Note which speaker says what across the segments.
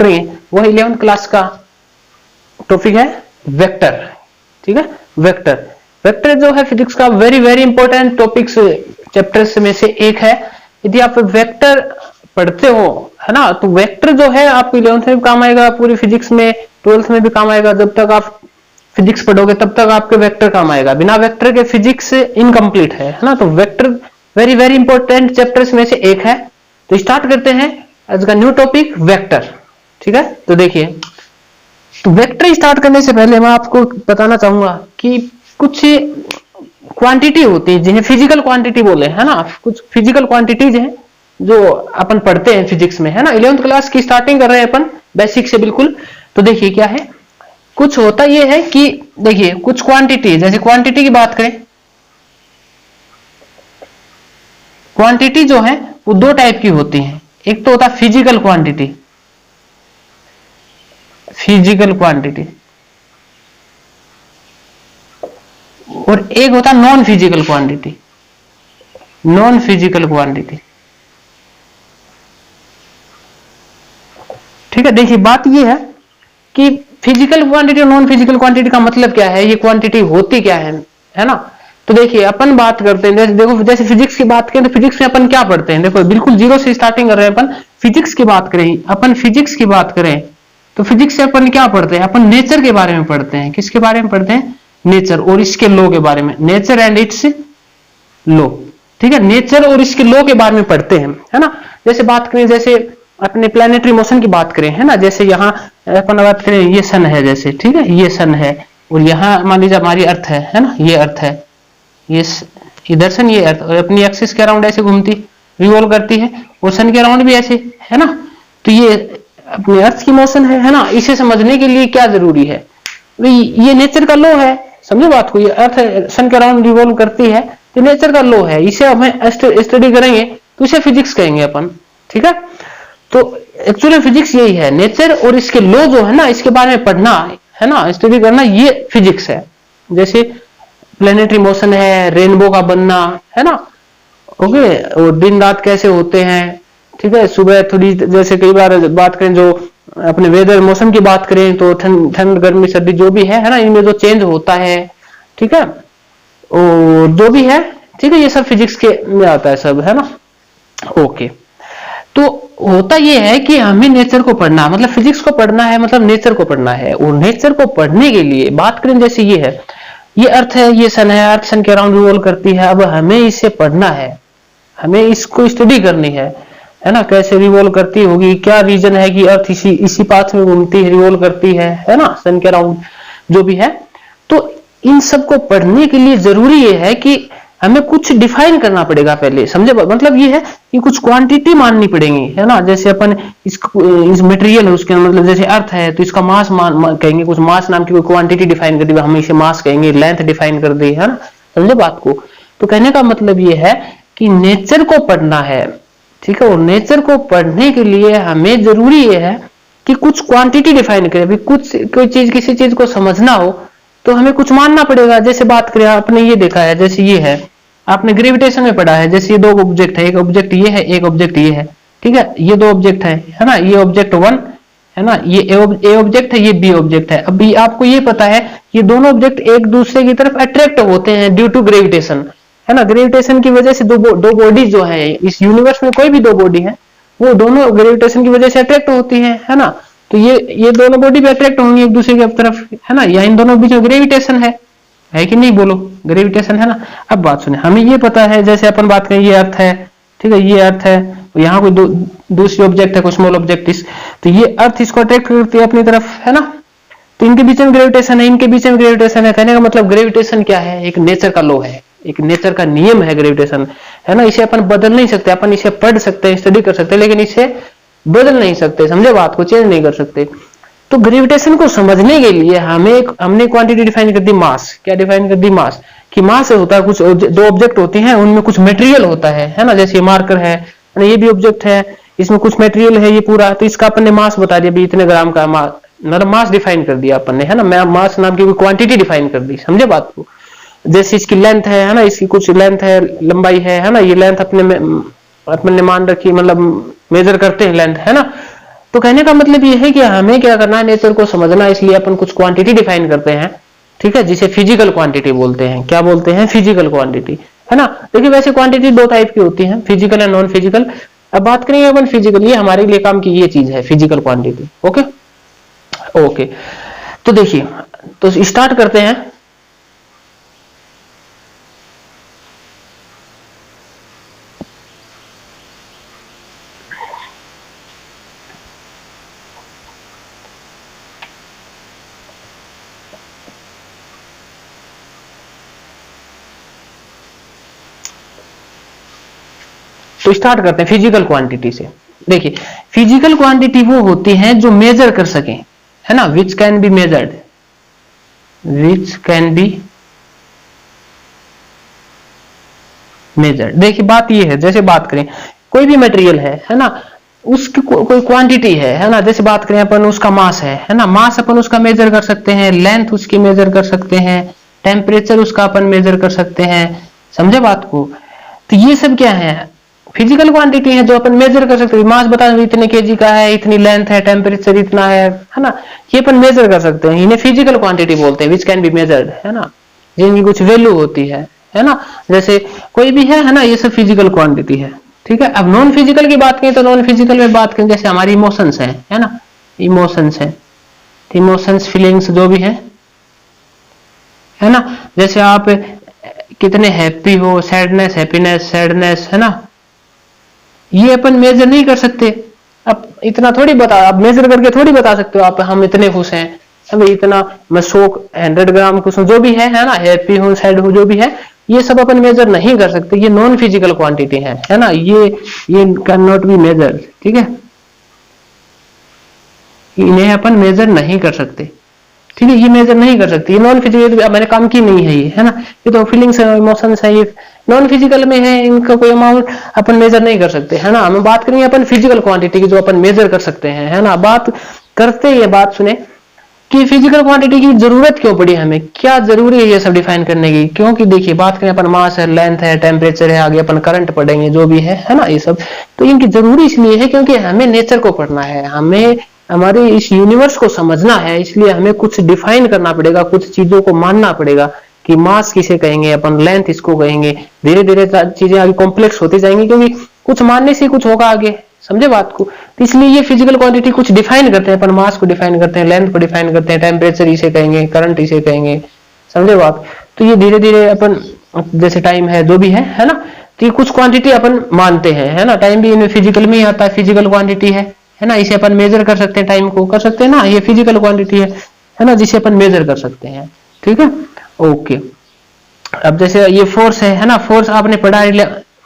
Speaker 1: करेंगे वो 11th class का टॉपिक है वेक्टर। ठीक है, वेक्टर। वेक्टर जो है फिजिक्स का very very important topics chapters में से एक है। यदि आप वेक्टर पढ़ते हो, है ना, तो वेक्टर जो है आपको 11th में भी काम आएगा, पूरी फिजिक्स में 12th में भी काम आएगा। जब तक आप फिजिक्स पढ़ोगे तब तक आपके वेक्टर काम आएगा, बिना वेक्टर के फिजिक्स इनकम्प्लीट है ना। तो vector very very important chapters में से एक है। तो स्टार्ट करते हैं आज का न्यू टॉपिक वेक्टर। ठीक है, तो देखिए, तो वेक्टर स्टार्ट करने से पहले मैं आपको बताना चाहूंगा कि कुछ क्वांटिटी होती है जिन्हें फिजिकल क्वांटिटी बोले, है ना। कुछ फिजिकल क्वांटिटीज हैं जो अपन पढ़ते हैं फिजिक्स में, है ना। 11th क्लास की स्टार्टिंग कर रहे हैं अपन बेसिक से बिल्कुल। तो देखिए क्या है, कुछ होता यह है कि देखिए कुछ क्वांटिटी, जैसे क्वांटिटी की बात करें, क्वांटिटी जो है वो दो टाइप की होती है। एक तो होता है फिजिकल क्वांटिटी, फिजिकल क्वांटिटी, और एक होता है non physical quantity, non physical quantity. ठीक है, देखिए बात यह है कि फिजिकल क्वांटिटी और नॉन फिजिकल क्वांटिटी का मतलब क्या है, ये क्वांटिटी होती क्या है ना। तो देखिए अपन बात करते हैं, जैसे देखो, जैसे फिजिक्स की बात करें तो फिजिक्स में अपन क्या पढ़ते हैं, देखो बिल्कुल जीरो से स्टार्टिंग कर रहे हैं अपन। फिजिक्स की बात करें, अपन फिजिक्स की बात करें तो फिजिक्स से अपन क्या पढ़ते हैं, अपन नेचर के बारे में पढ़ते हैं। किसके बारे में पढ़ते हैं, नेचर और इसके लॉ के बारे में, नेचर एंड इट्स लॉ। ठीक है, नेचर और इसके लॉ के बारे में पढ़ते हैं, है ना। जैसे बात करें, जैसे अपने प्लैनेटरी मोशन की बात करें, है ना, जैसे यहाँ अपन बात करें, ये सन है जैसे, ठीक है, ये सन है, और यहाँ मान लीजिए हमारी अर्थ है ना, ये अर्थ है, ये इधर सन, ये अर्थ, और अपनी एक्सिस के अराउंड ऐसे घूमती रिवॉल्व करती है, और सन के अराउंड भी ऐसे, है ना। तो ये अपनी अर्थ की मोशन है ना। इसे समझने के लिए क्या जरूरी है, ये नेचर का लॉ है, समझे बात को। ये अर्थ सन के अराउंड रिवॉल्व करती है, तो नेचर का लॉ है, इसे हमें स्टडी करेंगे तो इसे फिजिक्स कहेंगे अपन। ठीक है, तो एक्चुअली फिजिक्स यही है, नेचर और इसके लॉ जो है ना, इसके बारे में पढ़ना, है ना, स्टडी करना, ये फिजिक्स है। जैसे प्लैनेटरी मोशन है, रेनबो का बनना, है ना, ओके, और दिन रात कैसे होते हैं। ठीक है, सुबह थोड़ी, जैसे कई बार बात करें जो अपने वेदर मौसम की बात करें तो ठंड गर्मी सर्दी जो भी है ना, इनमें जो चेंज होता है, ठीक है, और जो भी है, ठीक है, ये सब फिजिक्स के में आता है सब, है ना। ओके, तो होता यह है कि हमें नेचर को पढ़ना, मतलब फिजिक्स को पढ़ना है, मतलब नेचर को पढ़ना है। और नेचर को पढ़ने के लिए बात करें, जैसे ये है, ये अर्थ है, ये सन है, अर्थ सन के अराउंड रिवॉल्व करती है। अब हमें इसे पढ़ना है, हमें इसको स्टडी करनी है ना, कैसे रिवॉल्व करती होगी, क्या रीजन है कि अर्थ इसी पाथ में घूमती है, रिवॉल्व करती है ना, सन के अराउंड जो भी है। तो इन सब को पढ़ने के लिए जरूरी ये है कि हमें कुछ डिफाइन करना पड़ेगा पहले, समझे। मतलब ये है कि कुछ क्वांटिटी माननी पड़ेगी, है ना। जैसे अपन इस मटेरियल है, उसके मतलब जैसे अर्थ है तो इसका मास कहेंगे, कुछ मास नाम की कोई क्वांटिटी डिफाइन कर दी, हम इसे मास कहेंगे, लेंथ डिफाइन कर दी, है ना, समझे बात को। तो कहने का मतलब ये है कि नेचर को पढ़ना है, ठीक है, और नेचर को पढ़ने के लिए हमें जरूरी ये है कि कुछ क्वांटिटी डिफाइन करें। अभी कुछ कोई चीज, किसी चीज को समझना हो तो हमें कुछ मानना पड़ेगा। जैसे बात करें, आपने ये देखा है, जैसे ये है, आपने ग्रेविटेशन में पढ़ा है, जैसे ये दो ऑब्जेक्ट है, एक ऑब्जेक्ट ये है, एक ऑब्जेक्ट ये है, ठीक है, ये दो ऑब्जेक्ट है ना, ये ऑब्जेक्ट वन है ना, ये ए ऑब्जेक्ट है, ये बी ऑब्जेक्ट है। अभी आपको ये पता है ये दोनों ऑब्जेक्ट एक दूसरे की तरफ अट्रैक्ट होते हैं ड्यू टू ग्रेविटेशन, है ना। ग्रेविटेशन की वजह से दो बॉडी जो है इस यूनिवर्स में, कोई भी दो बॉडी है, वो दोनों ग्रेविटेशन की वजह से अट्रैक्ट होती है ना। तो ये दोनों बॉडी भी अट्रैक्ट होंगी एक दूसरे की तरफ, है ना, या इन दोनों के बीच में ग्रेविटेशन है कि नहीं, बोलो, ग्रेविटेशन है ना। अब बात सुने, हमें ये पता है, जैसे अपन बात करें, ये अर्थ है, ठीक है, ये अर्थ है, यहाँ कोई दूसरी ऑब्जेक्ट है, कोई स्मॉल ऑब्जेक्ट, तो ये अर्थ इसको अट्रैक्ट करती है अपनी तरफ, है ना। तो इनके बीच में ग्रेविटेशन है, इनके बीच में ग्रेविटेशन है। कहने का मतलब ग्रेविटेशन क्या है, एक नेचर का लॉ है, एक नेचर का नियम है ग्रेविटेशन, है ना। इसे अपन बदल नहीं सकते, अपन इसे पढ़ सकते हैं, स्टडी कर सकते हैं, लेकिन इसे बदल नहीं सकते, समझे बात को, चेंज नहीं कर सकते। तो ग्रेविटेशन को समझने के लिए हमने क्वांटिटी डिफाइन कर दी, मास। क्या डिफाइन कर दी, मास। कि मास होता है, कुछ दो ऑब्जेक्ट होते हैं, उनमें कुछ मटेरियल होता है ना। जैसे ये मार्कर है, ये भी ऑब्जेक्ट है, इसमें कुछ मटेरियल है, ये पूरा, तो इसका अपन ने मास बता दिया, भी इतने ग्राम का मतलब मास डिफाइन कर दिया अपन ने, है ना। मास नाम की क्वांटिटी डिफाइन कर दी, समझे बात को। जैसे इसकी लेंथ है ना, इसकी कुछ लेंथ है, लंबाई है ना, ये लेंथ अपने ने मान रखी, मतलब मेजर करते हैं लेंथ, है ना। तो कहने का मतलब ये है कि हमें क्या करना है, नेचर को समझना, इसलिए अपन कुछ क्वांटिटी डिफाइन करते हैं, ठीक है, जिसे फिजिकल क्वांटिटी बोलते हैं। क्या बोलते हैं? फिजिकल क्वांटिटी, है ना। देखिए वैसे क्वांटिटी दो टाइप की होती है, फिजिकल एंड नॉन फिजिकल। अब बात करेंगे अपन फिजिकल, ये हमारे लिए काम की ये चीज है फिजिकल क्वांटिटी। ओके ओके, तो देखिए, तो स्टार्ट करते हैं। तो स्टार्ट करते हैं फिजिकल क्वांटिटी से। देखिए फिजिकल क्वांटिटी वो होती है जो मेजर कर सकें, है ना, which can be measured, which can be measured. देखिए बात ये है, जैसे बात करें कोई भी मटेरियल है ना, उसकी कोई क्वांटिटी है ना, जैसे बात करें अपन उसका मास है ना, मास अपन उसका मेजर कर सकते हैं, लेंथ उसकी मेजर कर सकते हैं, टेम्परेचर उसका अपन मेजर कर सकते हैं, समझे बात को। तो ये सब क्या है, फिजिकल क्वांटिटी है जो अपन मेजर कर सकते हैं। मास बता इतने केजी का है, इतनी लेंथ है, टेम्परेचर इतना है ना, ये अपन मेजर कर सकते हैं, इन्हें फिजिकल क्वांटिटी बोलते हैं, विच कैन बी मेजर्ड, है ना, जिनकी कुछ वैल्यू होती है ना। जैसे कोई भी है ना, ये सब फिजिकल क्वांटिटी है, ठीक है। अब नॉन फिजिकल की बात करें तो नॉन फिजिकल में बात करें, जैसे हमारी इमोशंस है ना, इमोशंस है, इमोशंस फीलिंग्स जो भी है ना, जैसे आप कितने हैप्पी हो, सैडनेस, हैप्पीनेस, सैडनेस, है ना, ये अपन मेजर नहीं कर सकते। अब इतना थोड़ी बता, आप मेजर करके थोड़ी बता सकते हो आप, हम इतने खुश हैं, हमें इतना, मैं 100 ग्राम खुश हूं, जो भी है ना, हैप्पी हूं, सैड हूं, जो भी है, ये सब अपन मेजर नहीं कर सकते, ये नॉन फिजिकल क्वांटिटी है ना, ये कैन नॉट बी मेजर, ठीक है, इन्हें अपन मेजर नहीं कर सकते, ठीक है, ये मेजर नहीं कर सकते, ये नॉन फिजिकल मेरे काम की नहीं है, ये है ना, ये तो फीलिंग्स है, इमोशंस है, ये नॉन फिजिकल में है, इनका कोई अमाउंट अपन मेजर नहीं कर सकते, है ना। हम बात करेंगे अपन फिजिकल क्वांटिटी की जो अपन मेजर कर सकते हैं, है ना। बात करते ये बात सुने कि फिजिकल क्वांटिटी की जरूरत क्यों पड़ी, हमें क्या जरूरी है ये सब डिफाइन करने की, क्योंकि देखिए बात करें अपन मास है, लेंथ है, टेम्परेचर है, आगे अपन करंट पढ़ेंगे, जो भी है ना, ये सब तो इनकी जरूरी इसलिए है क्योंकि हमें नेचर को पढ़ना है, हमें हमारे इस यूनिवर्स को समझना है, इसलिए हमें कुछ डिफाइन करना पड़ेगा, कुछ चीजों को मानना पड़ेगा कि मास किसे कहेंगे अपन, लेंथ इसको कहेंगे, धीरे धीरे चीजें आगे कॉम्प्लेक्स होती जाएंगी, क्योंकि कुछ मानने से कुछ होगा आगे, समझे बात को। तो इसलिए ये फिजिकल क्वांटिटी कुछ डिफाइन करते हैं, अपन मास को डिफाइन करते हैं, लेंथ को डिफाइन करते हैं, टेम्परेचर इसे कहेंगे, करंट इसे कहेंगे, समझे बात। तो ये धीरे धीरे अपन, जैसे टाइम है, जो भी है ना, तो ये कुछ क्वांटिटी अपन मानते हैं, है ना, टाइम भी इनमें फिजिकल में ही आता है, फिजिकल क्वांटिटी है ना, इसे अपन मेजर कर सकते हैं, टाइम को कर सकते हैं ना, ये फिजिकल क्वांटिटी है ना, जिसे अपन मेजर कर सकते हैं, ठीक है, ओके। अब जैसे ये फोर्स है ना, फोर्स आपने पढ़ा,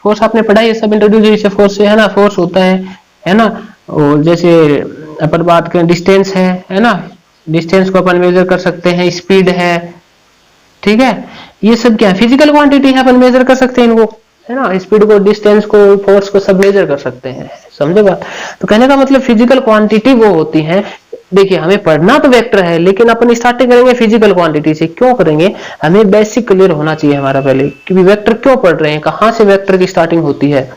Speaker 1: फोर्स आपने पढ़ा, ये सब इंट्रोड्यूस फोर्स से, है ना, फोर्स होता है ना। और जैसे अपन बात करें डिस्टेंस है ना, डिस्टेंस को अपन मेजर कर सकते हैं, स्पीड है, ठीक है, ये सब क्या है, फिजिकल क्वांटिटी है, अपन मेजर कर सकते हैं इनको, है ना, स्पीड को, डिस्टेंस को, फोर्स को सब मेजर कर सकते हैं, समझे बात। तो कहने का मतलब फिजिकल क्वांटिटी वो होती है, देखिए हमें पढ़ना तो वेक्टर है, लेकिन अपन स्टार्टिंग करेंगे फिजिकल क्वांटिटी से, क्यों करेंगे, हमें बेसिक क्लियर होना चाहिए हमारा पहले कि वेक्टर क्यों पढ़ रहे हैं, कहां से वेक्टर की स्टार्टिंग होती है।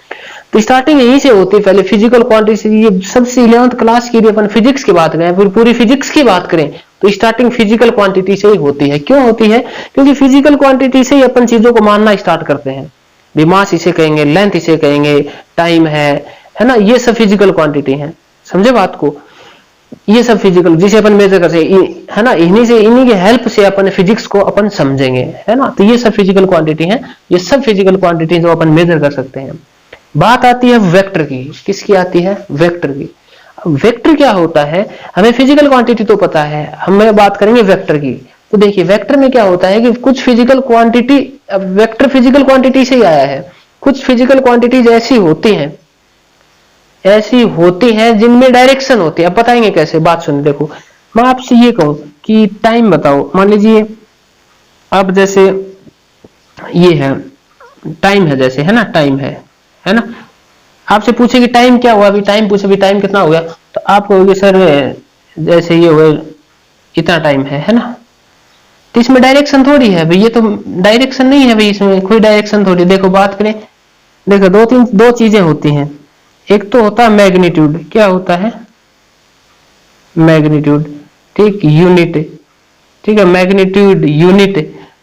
Speaker 1: तो स्टार्टिंग यहीं से होती है, पहले फिजिकल क्वांटिटी से, ये सबसे 11th क्लास की अपन फिजिक्स की बात करें, फिर पूरी फिजिक्स की बात करें, तो स्टार्टिंग फिजिकल क्वांटिटी से ही होती है। क्यों होती है, क्योंकि फिजिकल क्वांटिटी से ही अपन चीजों को मानना स्टार्ट करते हैं, मास इसे कहेंगे, लेंथ इसे कहेंगे, टाइम है ना, ये सब फिजिकल क्वांटिटी है, समझे बात को। ये सब फिजिकल जिसे अपन मेजर कर सकते, है ना, इन्हीं की हेल्प से अपन फिजिक्स को अपन समझेंगे, है ना। तो ये सब फिजिकल क्वांटिटी है, ये सब फिजिकल क्वांटिटी जो अपन मेजर कर सकते हैं। बात आती है वेक्टर की, किसकी आती है, वेक्टर की। वेक्टर क्या होता है, हमें फिजिकल क्वांटिटी तो पता है, हमें बात करेंगे वेक्टर की। तो देखिए वेक्टर में क्या होता है कि कुछ फिजिकल क्वांटिटी, अब वेक्टर फिजिकल क्वांटिटी से ही आया है, कुछ फिजिकल क्वांटिटीज ऐसी होती हैं जिनमें डायरेक्शन होती है। अब बताएंगे कैसे, बात सुन, देखो मैं आपसे ये कहूं कि टाइम बताओ, मान लीजिए अब जैसे ये है, टाइम है, जैसे है ना, टाइम है ना, आपसे पूछे कि टाइम क्या हुआ, अभी टाइम पूछे, अभी टाइम कितना हो गया, तो आप कहोगे सर जैसे ये हुआ इतना टाइम है ना। तो इसमें डायरेक्शन थोड़ी है भाई, ये तो डायरेक्शन नहीं है भाई, इसमें कोई डायरेक्शन थोड़ी। देखो बात करें, देखो दो चीजें होती हैं, एक तो होता है मैग्नीट्यूड, क्या होता है, मैग्नीट्यूड, ठीक, यूनिट, ठीक है, मैग्नीट्यूड यूनिट,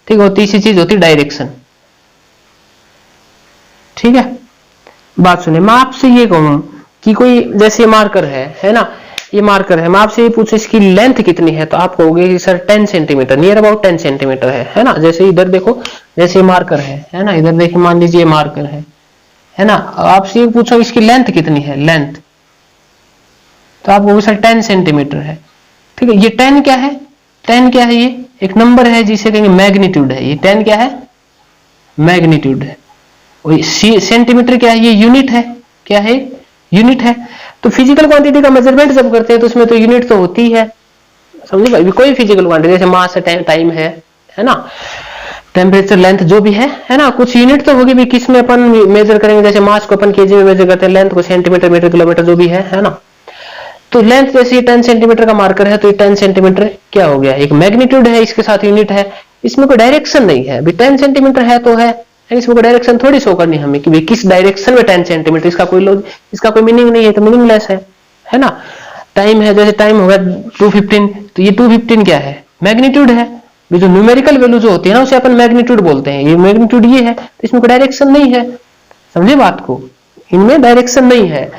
Speaker 1: ठीक, और तीसरी चीज होती डायरेक्शन। ठीक है, बात सुनिए, मैं आपसे ये कहूं कि कोई जैसे मार्कर है ना, ये मार्कर है, मैं आपसे ये पूछूं इसकी लेंथ कितनी है, तो आप कहोगे कि sir 10 centimetre, near about 10 centimetre है ना। जैसे इधर देखो, जैसे मार्कर है ना, इधर देखिए, मान लीजिए मार्कर है ना, आपसे ये पूछो इसकी लेंथ कितनी है, लेंथ, तो आप कहोगे सर 10 सेंटीमीटर है। ठीक है, ये 10 क्या है, 10 क्या है, ये एक नंबर है जिसे कहेंगे मैग्नीट्यूड है, ये 10 क्या है, मैग्नीट्यूड है। और सेंटीमीटर क्या है, ये यूनिट है, क्या है, यूनिट है। तो फिजिकल क्वांटिटी का मेजरमेंट जब करते हैं तो उसमें तो यूनिट तो होती है, समझे भाई। कोई फिजिकल क्वांटिटी जैसे मास है, टाइम है ना, टेम्परेचर, लेंथ, जो भी है ना, कुछ यूनिट तो होगी भी, किस में अपन मेजर करेंगे। जैसे मास को अपन केजी में मेजर करते हैं, लेंथ को सेंटीमीटर, मीटर, किलोमीटर, जो भी है ना। तो लेंथ जैसे 10 सेंटीमीटर का मार्कर है, तो ये 10 सेंटीमीटर क्या हो गया, एक मैग्नीट्यूड है, इसके साथ यूनिट है। इसमें कोई डायरेक्शन नहीं है, 10 सेंटीमीटर है तो है, इसमें कोई डायरेक्शन थोड़ी शो करनी हमें कि किस डायरेक्शन में 10 सेंटीमीटर, इसका कोई मीनिंग नहीं है, तो मीनिंगलेस है ना। टाइम है, जैसे टाइम होगा 2:15, तो ये 2:15 क्या है, मैग्नीट्यूड है। जो न्यूमेरिकल वैल्यू जो होती है ना, उसे अपन मैग्नीट्यूड बोलते हैं, ये मैग्नीट्यूड ये है, तो इसमें कोई डायरेक्शन नहीं है, समझे बात को, इनमें डायरेक्शन नहीं है।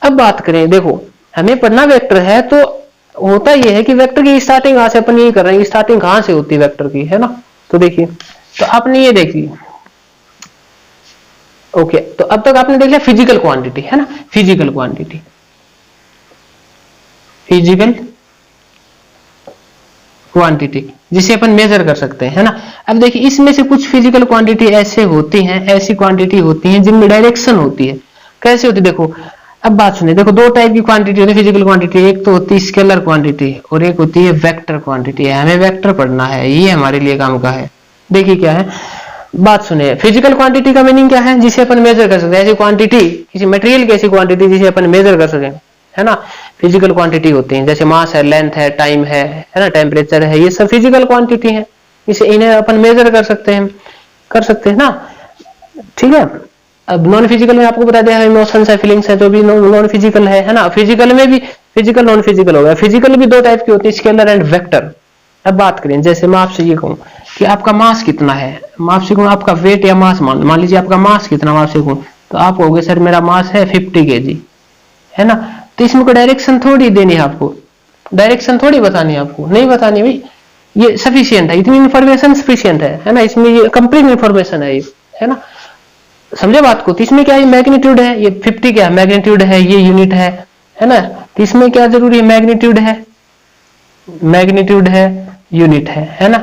Speaker 1: अब बात करें, देखो हमें पढ़ना वेक्टर है, तो होता यह है कि वेक्टर की स्टार्टिंग कहां से, अपन यही कर रहे हैं, स्टार्टिंग कहां से होती है वेक्टर की, है ना। तो देखिए, तो आपने ये देखी, ओके, तो अब तक आपने देख लिया फिजिकल क्वांटिटी, है ना, फिजिकल क्वांटिटी, फिजिकल क्वांटिटी जिसे अपन मेजर कर सकते हैं, है ना। अब देखिए, इसमें से कुछ फिजिकल क्वांटिटी ऐसे होती हैं, ऐसी क्वांटिटी होती हैं जिनमें डायरेक्शन होती है। कैसे होती है, देखो, अब बात सुनिए, देखो दो टाइप की क्वांटिटी होती है फिजिकल क्वांटिटी, एक तो होती है स्केलर क्वांटिटी और एक होती है वेक्टर क्वांटिटी। हमें वेक्टर पढ़ना है, ये हमारे लिए काम का है। देखिए क्या है, बात सुनिए, फिजिकल क्वांटिटी का मीनिंग क्या है, जिसे अपन मेजर कर सकते हैं, ऐसी क्वांटिटी, किसी मटेरियल की ऐसी क्वांटिटी जिसे अपन मेजर कर सकें, है ना। फिजिकल क्वांटिटी होती है, जैसे मास है, लेंथ है, टाइम है ना, टेम्परेचर है, ये सब फिजिकल क्वांटिटी है, इसे इन्हें अपन मेजर कर सकते हैं ना। ठीक है, अब नॉन फिजिकल में आपको बता दिया है, इमोशंस है, फीलिंग्स है, जो भी नॉन फिजिकल है ना। फिजिकल में भी फिजिकल, नॉन फिजिकल हो गया। फिजिकल भी दो टाइप की होती है, स्केलर एंड वेक्टर। अब बात करें, जैसे मैं आपसे ये कहूं कि आपका मास कितना है, मैं आपसे कहूं आपका वेट या मास, मान लीजिए आपका मास कितना, मैं आपसे कहूं, तो आप कहोगे सर मेरा मास है 50 kg, है ना। तो इसमें कोई डायरेक्शन थोड़ी देनी है आपको, डायरेक्शन थोड़ी बतानी है आपको, नहीं बतानी भाई, ये सफिशियंट है, इतनी इन्फॉर्मेशन सफिशियंट है ना, इसमें ये कंप्लीट इन्फॉर्मेशन है, ये है ना, समझे बात को। तो इसमें क्या है, मैग्नीट्यूड है, ये 50 क्या है, मैग्नीट्यूड है, ये यूनिट है ना। तो इसमें क्या जरूरी है, मैग्नीट्यूड है, यूनिट है ना,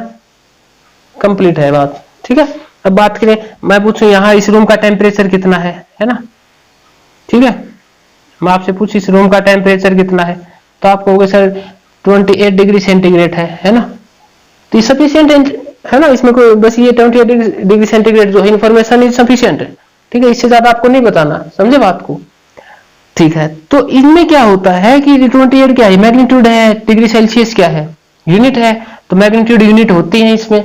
Speaker 1: कंप्लीट है बात। ठीक है, अब बात करें, मैं पूछूं यहाँ इस रूम का टेम्परेचर कितना है ना, ठीक है, मैं आपसे पूछ इस रूम का टेम्परेचर कितना है, तो आप कहोगे सर 28 डिग्री सेंटीग्रेड है ना। तो ये सफिशियंट है ना, इसमें कोई बस ये 28 डिग्री सेंटीग्रेड जो है, इन्फॉर्मेशन इज सफिशियंट है। ठीक है, इससे ज्यादा आपको नहीं बताना, समझे बात को। ठीक है, तो इनमें क्या होता है कि 28 क्या है, मैग्नीट्यूड है, डिग्री सेल्सियस क्या है, यूनिट है, तो मैग्नीट्यूड यूनिट होती है इसमें।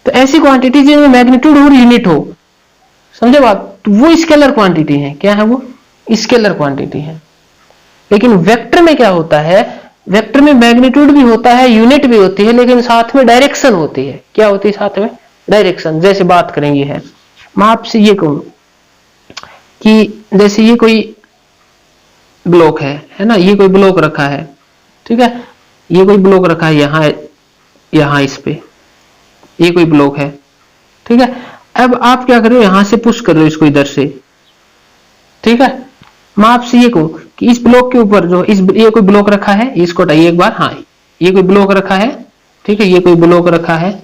Speaker 1: तो ऐसी क्वांटिटी जिनमें मैग्नीट्यूड और यूनिट हो, समझे बात, तो वो स्केलर क्वांटिटी है। क्या है वो, स्केलर क्वांटिटी है। लेकिन वेक्टर में क्या होता है, वेक्टर में मैग्नीट्यूड भी होता है, यूनिट भी होती है, लेकिन साथ में डायरेक्शन होती है। क्या होती है साथ में, डायरेक्शन। जैसे बात करेंगे है, मैं आपसे ये कहूं कि जैसे ये कोई ब्लॉक है ना, ये कोई ब्लॉक रखा है, ठीक है, ये कोई ब्लॉक रखा है यहां इस पे, ये कोई ब्लॉक है, ठीक है। अब आप क्या कर रहे हो, यहां से पुश कर रहे हो इसको इधर से, ठीक है। मैं आपसे ये कहूं कि इस ब्लॉक के ऊपर जो ये कोई ब्लॉक रखा है, इसको हटाइए एक बार, हाँ, ये कोई ब्लॉक रखा है, ठीक है, ये कोई ब्लॉक रखा है,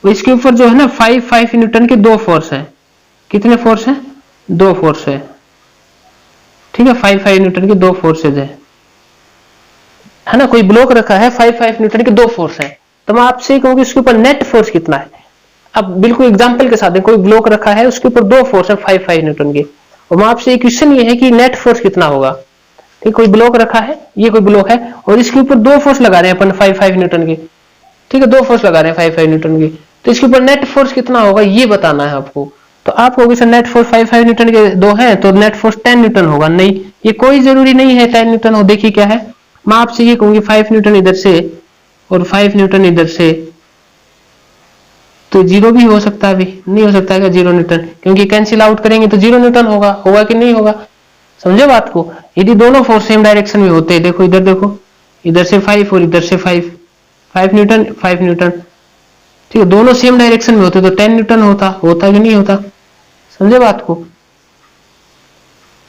Speaker 1: इसके ऊपर जो है ना 5 न्यूटन के दो फोर्स है। कितने फोर्स है, दो फोर्स है, ठीक है, 5 न्यूटन के दो फोर्सेज है ना। कोई ब्लॉक रखा है, 5 न्यूटन के दो फोर्स है, तो मैं आपसे कहूँ कि उसके ऊपर नेट फोर्स कितना है। अब बिल्कुल एग्जांपल के साथ, कोई ब्लॉक रखा है, उसके ऊपर दो फोर्स है 5 न्यूटन के, और मैं आपसे एक क्वेश्चन ये है कि नेट फोर्स कितना होगा। ठीक, कोई ब्लॉक रखा है, ये कोई ब्लॉक है, और इसके ऊपर दो फोर्स लगा रहे हैं अपन 5 न्यूटन के, ठीक है, दो फोर्स लगा रहे हैं 5 न्यूटन के, तो इसके ऊपर नेट फोर्स कितना होगा ये बताना है आपको। तो आप कहोगे सर नेट फोर्स 5 न्यूटन के दो है, तो नेट फोर्स 10 न्यूटन होगा। नहीं, ये कोई जरूरी नहीं है 10 न्यूटन हो। देखिए क्या है, मैं आपसे ये कहूंगी 5 न्यूटन इधर से और 5 न्यूटन इधर से, तो 0 भी हो सकता है, भी नहीं हो सकता है 0 न्यूटन, क्योंकि कैंसिल आउट करेंगे तो 0 न्यूटन होगा, होगा कि नहीं होगा? समझे बात को? यदि दोनों फोर्स सेम डायरेक्शन में होते, देखो इधर देखो, इधर से 5 और इधर से 5, 5 न्यूटन 5 न्यूटन, ठीक है, दोनों सेम डायरेक्शन में होते तो 10 न्यूटन होता, होता कि नहीं होता? समझे बात को?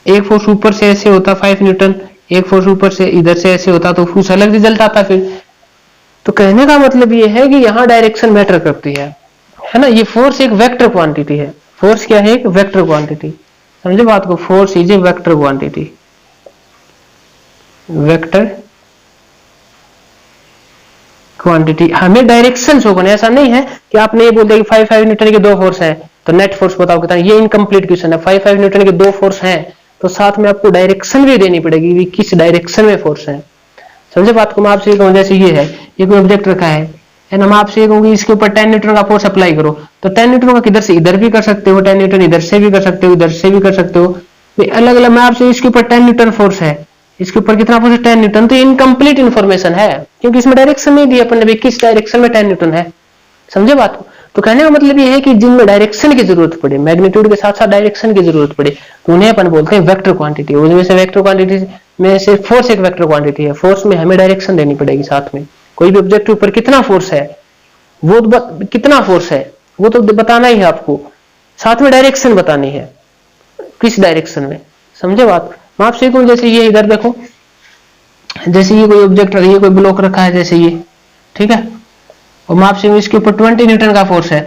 Speaker 1: एक फोर्स ऊपर से ऐसे होता 5 न्यूटन, एक फोर्स ऊपर से इधर से ऐसे होता तो फोर्स अलग रिजल्ट आता फिर। तो कहने का मतलब ये है कि यहां डायरेक्शन मैटर करती है ना? ये फोर्स एक वेक्टर क्वांटिटी है। फोर्स क्या है? एक वेक्टर क्वांटिटी। समझे बात को? Force is a vector quantity, vector quantity. हमें डायरेक्शन शो करना, ऐसा नहीं है कि आपने ये बोल दिया कि 5 न्यूटन के दो फोर्स है तो नेट फोर्स बताओ कितना। ये इनकम्प्लीट क्वेश्चन है। 5 न्यूटन के दो फोर्स हैं तो साथ में आपको डायरेक्शन भी देनी पड़ेगी कि किस डायरेक्शन में फोर्स है। समझे बात को? मैं आपसे कहूँ जैसे ये है, ये कोई ऑब्जेक्ट रखा है ना, मैं आपसे कहूंगी इसके ऊपर 10 न्यूटन का फोर्स अप्लाई करो, तो 10 न्यूटन का किधर से इधर भी कर सकते हो, 10 न्यूटन इधर से भी कर सकते हो, इधर से भी कर सकते हो, अलग अलग। मैं आपसे इसके ऊपर 10 न्यूटन फोर्स है, इसके ऊपर कितना फोर्स है? 10 न्यूटन। तो इनकम्प्लीट इन्फॉर्मेशन है क्योंकि इसमें डायरेक्शन नहीं दी अपन ने, किस डायरेक्शन में 10 न्यूटन है। समझे बात को? तो कहने का मतलब ये है कि जिनमें डायरेक्शन की जरूरत पड़े, मैग्नीट्यूड के साथ साथ डायरेक्शन की जरूरत पड़े, तो उन्हें अपन बोलते हैं वेक्टर क्वांटिटी। उसमें से वेक्टर क्वांटिटी में से फोर्स एक वेक्टर क्वांटिटी है। फोर्स में हमें डायरेक्शन देनी पड़ेगी साथ में। कोई भी ऑब्जेक्ट के ऊपर कितना फोर्स है वो कितना फोर्स है वो तो बताना ही है आपको, साथ में डायरेक्शन बतानी है किस डायरेक्शन में। समझे बात? मैं आपसे कहूं जैसे ये इधर देखो, जैसे ये कोई ऑब्जेक्ट रखा, ये कोई ब्लॉक रखा है जैसे ये, ठीक है, और मैं आपसे इसके ऊपर 20 न्यूटन का फोर्स है,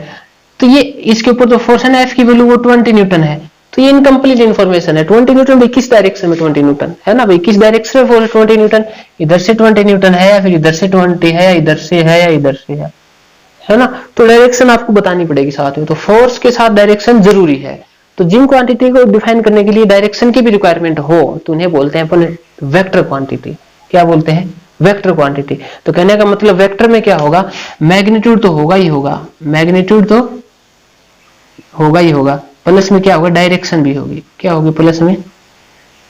Speaker 1: तो ये इसके ऊपर जो फोर्स है ना एफ की वैल्यू वो 20 न्यूटन है। तो ये इनकम्प्लीट इन्फॉर्मेशन है। 20 न्यूटन भाई किस डायरेक्शन में 20 न्यूटन है ना भाई, किस डायरेक्शन में फोर्स 20 न्यूटन, इधर से 20 न्यूटन है या फिर इधर से 20 है या इधर से है या इधर से है ना? तो डायरेक्शन आपको बतानी पड़ेगी साथ में। तो फोर्स के साथ डायरेक्शन जरूरी है। तो जिन क्वांटिटी को डिफाइन करने के लिए डायरेक्शन की भी रिक्वायरमेंट हो तो उन्हें बोलते हैं अपन वेक्टर क्वांटिटी। क्या बोलते हैं? Vector quantity. तो कहने का मतलब वेक्टर में क्या होगा? मैग्नीट्यूड तो होगा ही होगा, मैग्नीट्यूड तो होगा ही होगा, प्लस में क्या होगा? डायरेक्शन भी होगी। क्या होगी? प्लस में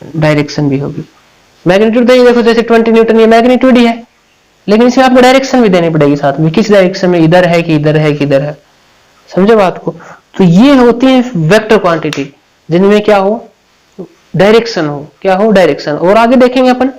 Speaker 1: डायरेक्शन भी होगी। मैग्नीट्यूड तो ये देखो जैसे 20 न्यूटन ये मैग्नीट्यूड ही है, लेकिन इसमें आपको डायरेक्शन भी देनी पड़ेगी साथ में, किस डायरेक्शन में, इधर है कि इधर है कि इधर है। समझे बात को? तो ये होती है वेक्टर क्वांटिटी जिनमें क्या हो? डायरेक्शन हो। क्या हो? डायरेक्शन। और आगे देखेंगे अपन